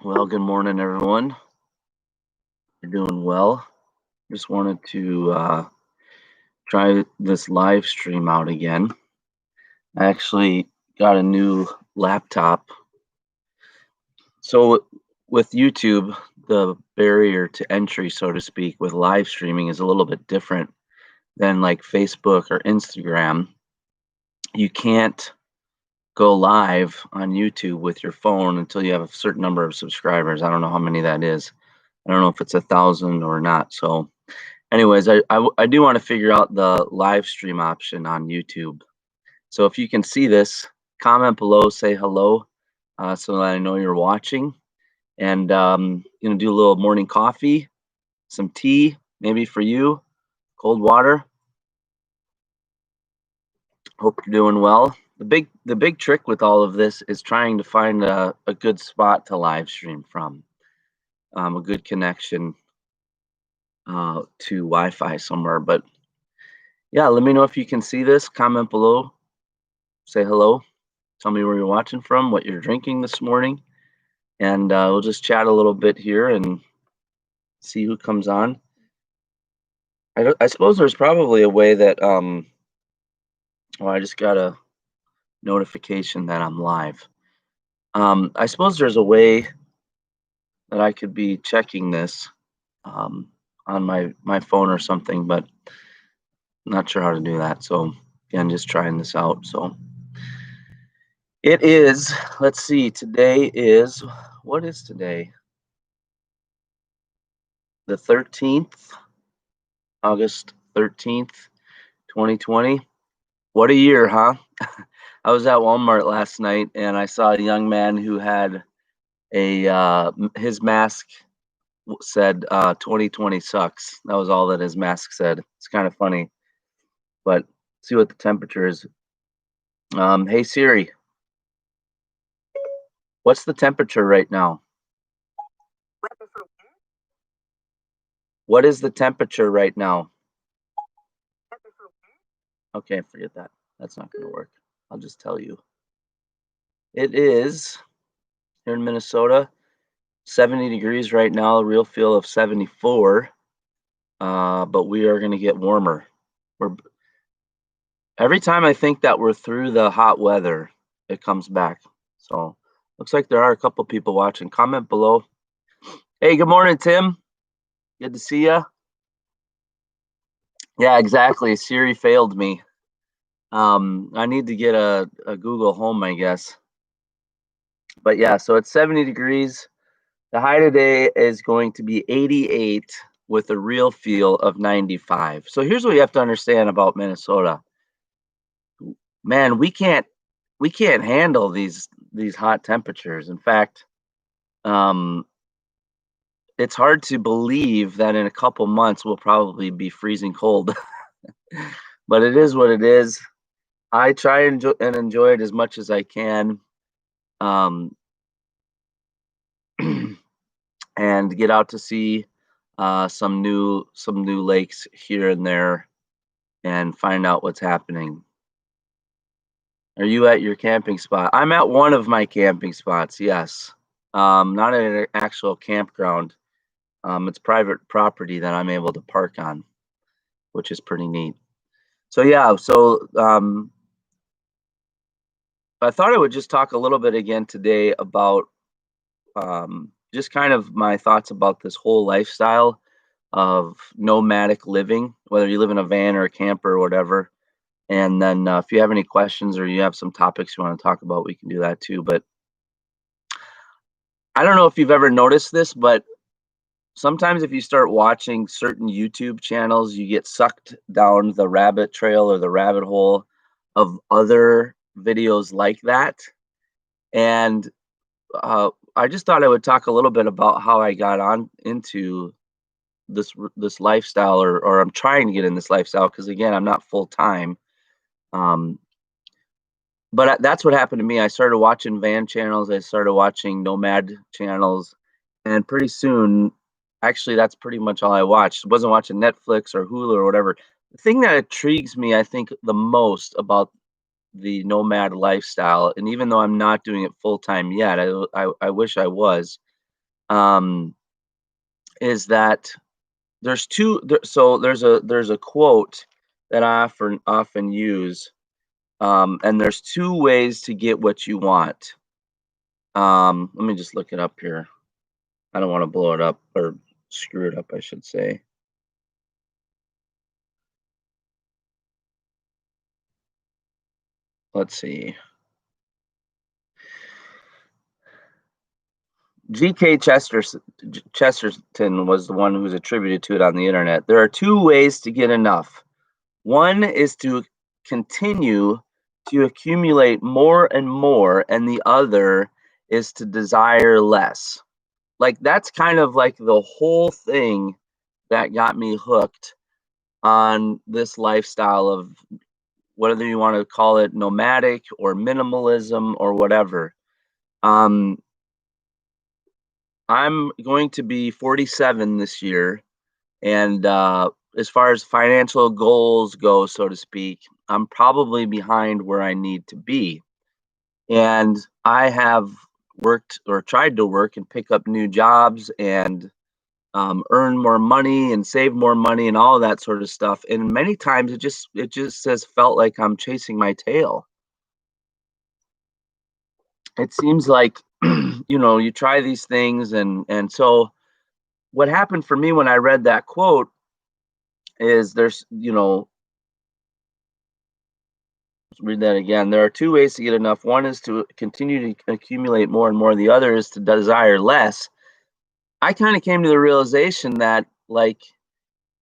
Well, good morning, everyone. You're doing well. Just wanted to try this live stream out again. I actually got a new laptop. So, with YouTube, the barrier to entry, so to speak, with live streaming is a little bit different than like Facebook or Instagram. You can't go live on YouTube with your phone until you have a certain number of subscribers. I don't know how many that is. I don't know if it's 1,000 or not. So, anyways, I do want to figure out the live stream option on YouTube. So if you can see this, comment below, say hello, so that I know you're watching. And do a little morning coffee, some tea, maybe for you, cold water. Hope you're doing well. The big trick with all of this is trying to find a good spot to live stream from, a good connection to Wi-Fi somewhere. But yeah, let me know if you can see this. Comment below, say hello. Tell me where you're watching from, what you're drinking this morning, and we'll just chat a little bit here and see who comes on. I suppose there's probably a way that I just got a notification that I'm live. I suppose there's a way that I could be checking this um, on my phone or something, but not sure how to do that. So again, just trying this out. So it is. Let's see. Today is what is today? The 13th. August 13th, 2020. What a year, huh? I was at Walmart last night and I saw a young man who had his mask said 2020 sucks. That was all that his mask said. It's kind of funny, but see what the temperature is. Hey Siri, what's the temperature right now? What is the temperature right now? Okay, forget that. That's not going to work. I'll just tell you. It is here in Minnesota, 70 degrees right now, real feel of 74. But we are going to get warmer. We're every time I think that we're through the hot weather, it comes back. So looks like there are a couple people watching. Comment below. Hey, good morning, Tim. Good to see you. Yeah, exactly. Siri failed me. I need to get a Google Home, I guess. But yeah, so it's 70 degrees. The high today is going to be 88 with a real feel of 95. So here's what you have to understand about Minnesota. Man, we can't handle these hot temperatures. In fact, um, it's hard to believe that in a couple months we'll probably be freezing cold. But it is what it is. I try and enjoy it as much as I can, um, and get out to see some new lakes here and there, and find out what's happening. Are you at your camping spot? I'm at one of my camping spots. Yes, not at an actual campground. It's private property that I'm able to park on, which is pretty neat. So yeah, I thought I would just talk a little bit again today about just kind of my thoughts about this whole lifestyle of nomadic living, whether you live in a van or a camper or whatever. And then if you have any questions or you have some topics you want to talk about, we can do that too. But I don't know if you've ever noticed this, but sometimes if you start watching certain YouTube channels, you get sucked down the rabbit trail or the rabbit hole of other videos like that. And I just thought I would talk a little bit about how I got on into this lifestyle, or I'm trying to get in this lifestyle because again, I'm not full time. Um, but that's what happened to me. I started watching van channels. I started watching nomad channels, and pretty soon, actually, that's pretty much all I watched. I wasn't watching Netflix or Hulu or whatever. The thing that intrigues me, I think, the most about the nomad lifestyle, and even though I'm not doing it full time yet, I wish I was. um, is that there's a quote that I often use, and there's two ways to get what you want. Let me just look it up here. I don't want to blow it up or screw it up, I should say. Let's see. G.K. Chesterton was the one who's attributed to it on the internet. There are two ways to get enough. One is to continue to accumulate more and more, and the other is to desire less. Like, that's kind of like the whole thing that got me hooked on this lifestyle of, whether you want to call it nomadic or minimalism or whatever. Um, I'm going to be 47 this year, and as far as financial goals go, so to speak, I'm probably behind where I need to be. And I have worked or tried to work and pick up new jobs and earn more money and save more money and all of that sort of stuff. And many times it just has felt like I'm chasing my tail. It seems like you try these things, and so what happened for me when I read that quote is read that again. There are two ways to get enough. One is to continue to accumulate more and more. The other is to desire less. I kind of came to the realization that, like,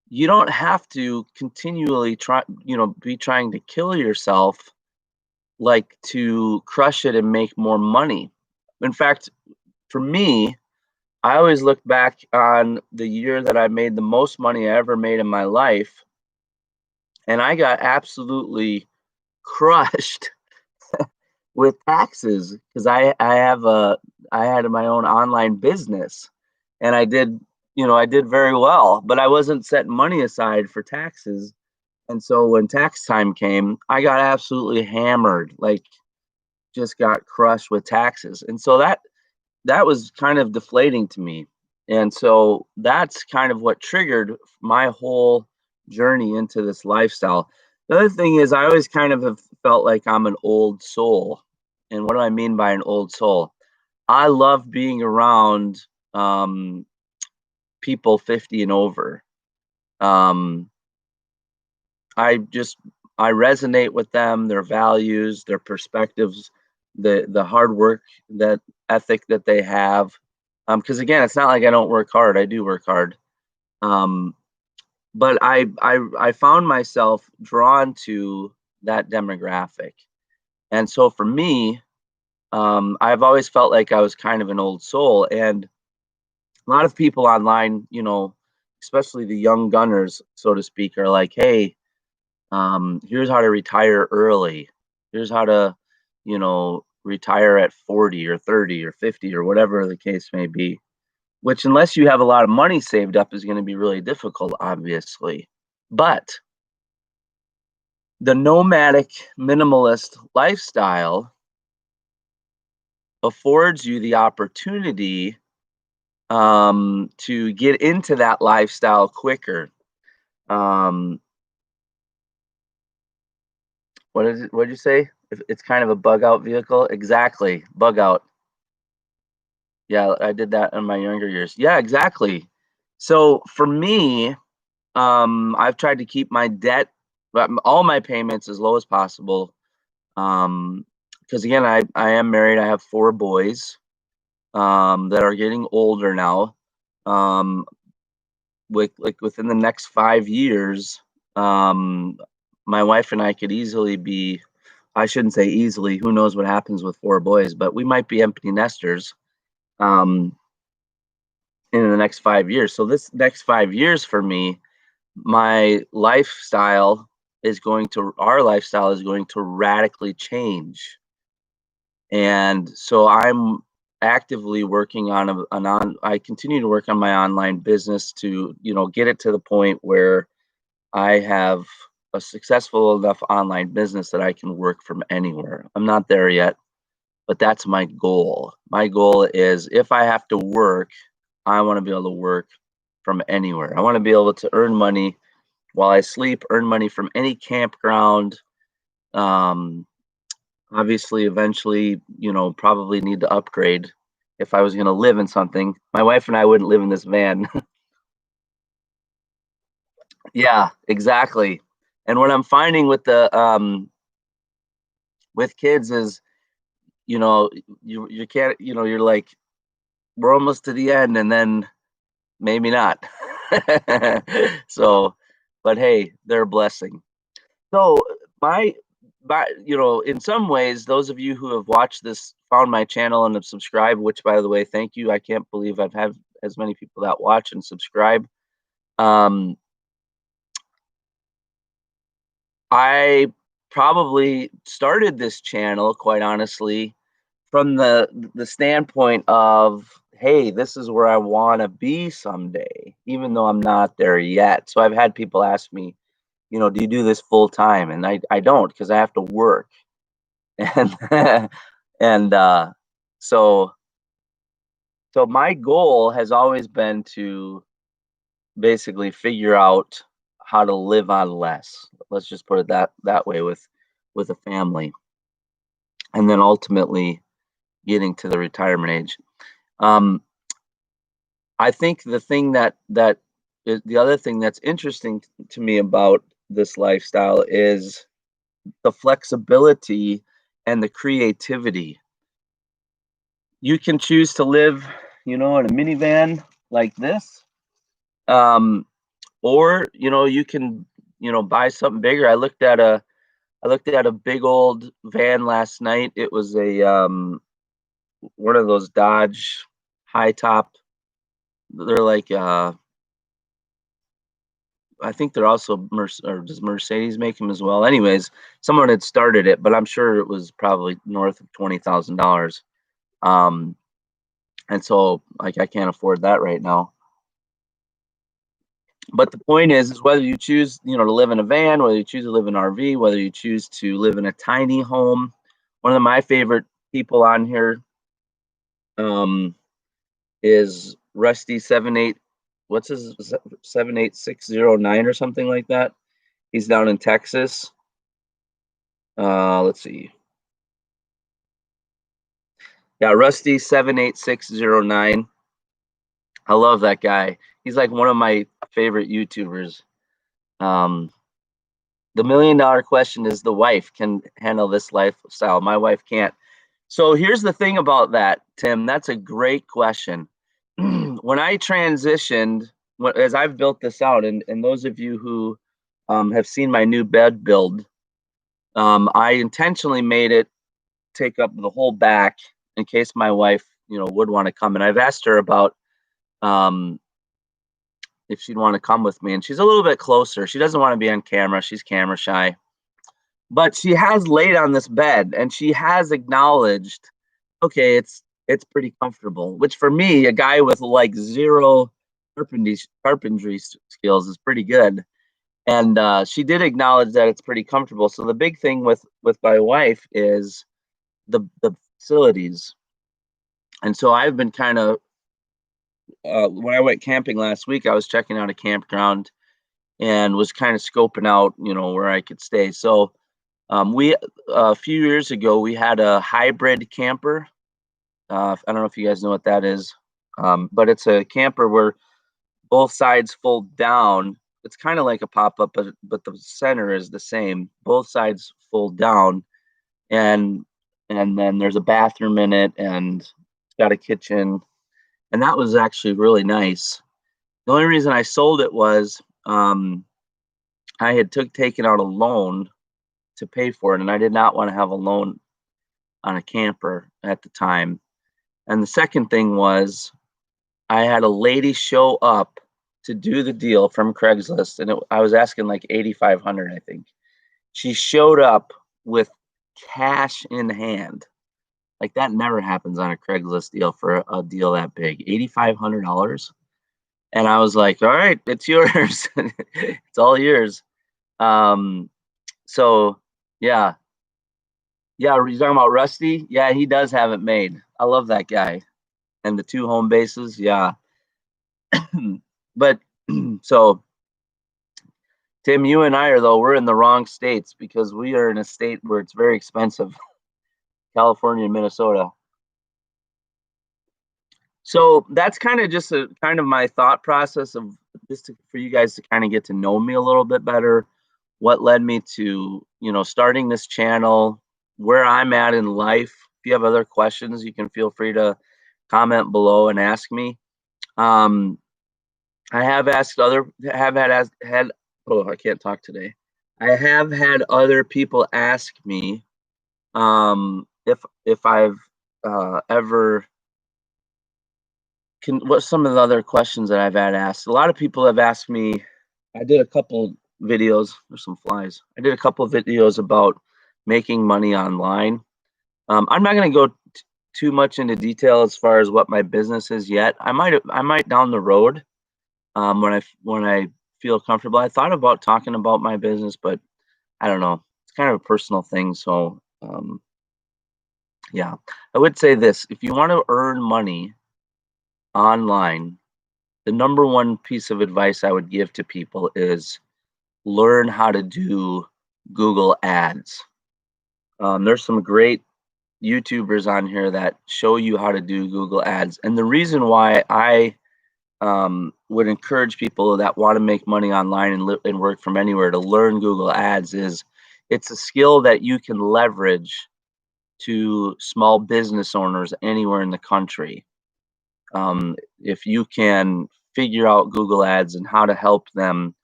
you don't have to continually be trying to kill yourself, like, to crush it and make more money. In fact, for me, I always look back on the year that I made the most money I ever made in my life, and I got absolutely crushed with taxes because I had my own online business, and I did very well, but I wasn't setting money aside for taxes. And so when tax time came, I got absolutely hammered, like, just got crushed with taxes. And so that was kind of deflating to me. And so that's kind of what triggered my whole journey into this lifestyle. The other thing is, I always kind of have felt like I'm an old soul. And what do I mean by an old soul? I love being around people 50 and over. Um, I just I resonate with them, their values, their perspectives, the hard work, that ethic that they have. Because again, it's not like I don't work hard. I do work hard. Um, but I found myself drawn to that demographic. And so for me, I've always felt like I was kind of an old soul. And a lot of people online, especially the young gunners, so to speak, are like, hey, here's how to retire early. Here's how to, retire at 40 or 30 or 50 or whatever the case may be, which, unless you have a lot of money saved up, is going to be really difficult, obviously. But the nomadic minimalist lifestyle affords you the opportunity to get into that lifestyle quicker. Um, what is it? What did you say? It's kind of a bug out vehicle. Exactly, bug out. Yeah, I did that in my younger years. Yeah, exactly. So for me, I've tried to keep my debt, all my payments, as low as possible. Because again, I am married. I have four boys that are getting older now. Um, within the next 5 years, my wife and I could easily be. I shouldn't say easily. Who knows what happens with four boys? But we might be empty nesters. Um, in the next 5 years. So this next 5 years for me, our lifestyle is going to radically change. And so I'm actively working on I continue to work on my online business to, get it to the point where I have a successful enough online business that I can work from anywhere. I'm not there yet, but that's my goal. My goal is, if I have to work I want to be able to work from anywhere. I want to be able to earn money while I sleep, earn money from any campground. Um, Obviously, eventually, probably need to upgrade if I was going to live in something. My wife and I wouldn't live in this van. Yeah, exactly. And what I'm finding with the with kids is, you know, you can't, you're like, we're almost to the end, and then maybe not. So, but hey, they're a blessing. So my, in some ways, those of you who have watched this, found my channel and have subscribed, which by the way, thank you. I can't believe I've had as many people that watch and subscribe. Um, I probably started this channel, quite honestly, from the standpoint of, hey, this is where I want to be someday, even though I'm not there yet. So I've had people ask me, do you do this full time? And I don't, because I have to work. And and so so my goal has always been to basically figure out how to live on less. Let's just put it that way, with a family, and then ultimately getting to the retirement age. Um, I think the other thing that's interesting to me about this lifestyle is the flexibility and the creativity. You can choose to live, in a minivan like this, um, or you can, buy something bigger. I looked at a big old van last night. It was a one of those Dodge high top. They're like I think they're also or does Mercedes make them as well? Anyways, someone had started it, but I'm sure it was probably north of $20,000. Um, and so like I can't afford that right now. But the point is whether you choose, to live in a van, whether you choose to live in an RV, whether you choose to live in a tiny home. One of my favorite people on here um, is Rusty 78. What's his 78609 or something like that? He's down in Texas. Let's see. Yeah, Rusty 78609. I love that guy. He's like one of my favorite YouTubers. Um, the $1 million question is, the wife can handle this lifestyle. My wife can't. So here's the thing about that, Tim. That's a great question. When I transitioned, as I've built this out, and those of you who have seen my new bed build, I intentionally made it take up the whole back in case my wife, would want to come. And I've asked her about um, if she'd want to come with me. And she's a little bit closer. She doesn't want to be on camera. She's camera shy. But she has laid on this bed and she has acknowledged, okay, it's pretty comfortable, which for me, a guy with like zero carpentry skills, is pretty good. And she did acknowledge that it's pretty comfortable. So the big thing with my wife is the facilities. And so I've been kind of when I went camping last week, I was checking out a campground and was kind of scoping out, where I could stay. So we a few years ago we had a hybrid camper. I don't know if you guys know what that is, but it's a camper where both sides fold down. It's kind of like a pop up, but the center is the same. Both sides fold down, and then there's a bathroom in it, and it's got a kitchen, and that was actually really nice. The only reason I sold it was I had taken out a loan to pay for it, and I did not want to have a loan on a camper at the time. And the second thing was I had a lady show up to do the deal from Craigslist, and I was asking like 8,500, I think. She showed up with cash in hand. Like that never happens on a Craigslist deal for a deal that big, $8,500. And I was like, all right, it's yours. It's all yours. Um, so yeah, yeah. Are you talking about Rusty? Yeah, he does have it made. I love that guy. And the two home bases. Yeah. But so Tim, you and I are though we're in the wrong states because we are in a state where it's very expensive, California and Minnesota. So that's kind of just a kind of my thought process of for you guys to kind of get to know me a little bit better. What led me to, starting this channel, where I'm at in life. If you have other questions, you can feel free to comment below and ask me. I have asked have had, oh, I can't talk today. I have had other people ask me if I've ever what's some of the other questions that I've had asked. A lot of people have asked me. I did a couple videos. There's some flies. I did a couple of videos about making money online. I'm not going to go too much into detail as far as what my business is yet. I might down the road, when I feel comfortable. I thought about talking about my business, but I don't know. It's kind of a personal thing. So yeah, I would say this: if you want to earn money online, the number one piece of advice I would give to people is learn how to do Google Ads. There's some great YouTubers on here that show you how to do Google Ads. And the reason why I would encourage people that want to make money online and work from anywhere to learn Google Ads is it's a skill that you can leverage to small business owners anywhere in the country. If you can figure out Google Ads and how to help them,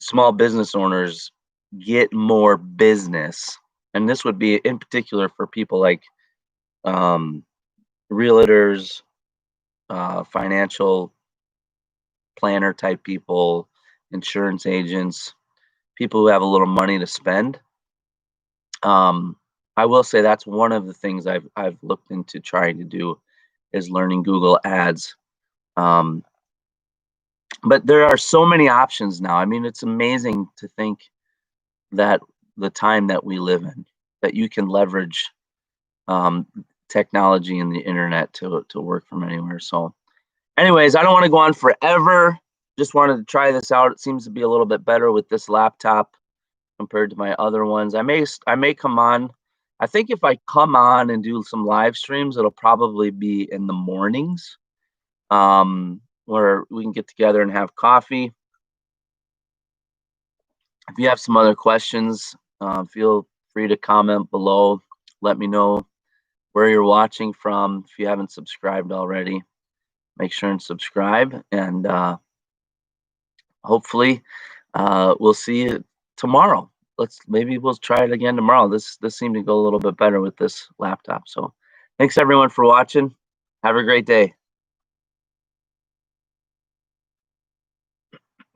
small business owners, get more business, and this would be in particular for people like realtors, financial planner type people, insurance agents, people who have a little money to spend. I will say that's one of the things I've looked into trying to do is learning Google Ads. But there are so many options now. I mean, it's amazing to think that the time that we live in, that you can leverage technology and the internet to work from anywhere. So, anyways, I don't want to go on forever. Just wanted to try this out. It seems to be a little bit better with this laptop compared to my other ones. I may come on. I think if I come on and do some live streams, it'll probably be in the mornings, where we can get together and have coffee. If you have some other questions, feel free to comment below. Let me know where you're watching from. If you haven't subscribed already, make sure and subscribe. And hopefully, we'll see you tomorrow. Maybe we'll try it again tomorrow. This seemed to go a little bit better with this laptop. So, thanks everyone for watching. Have a great day.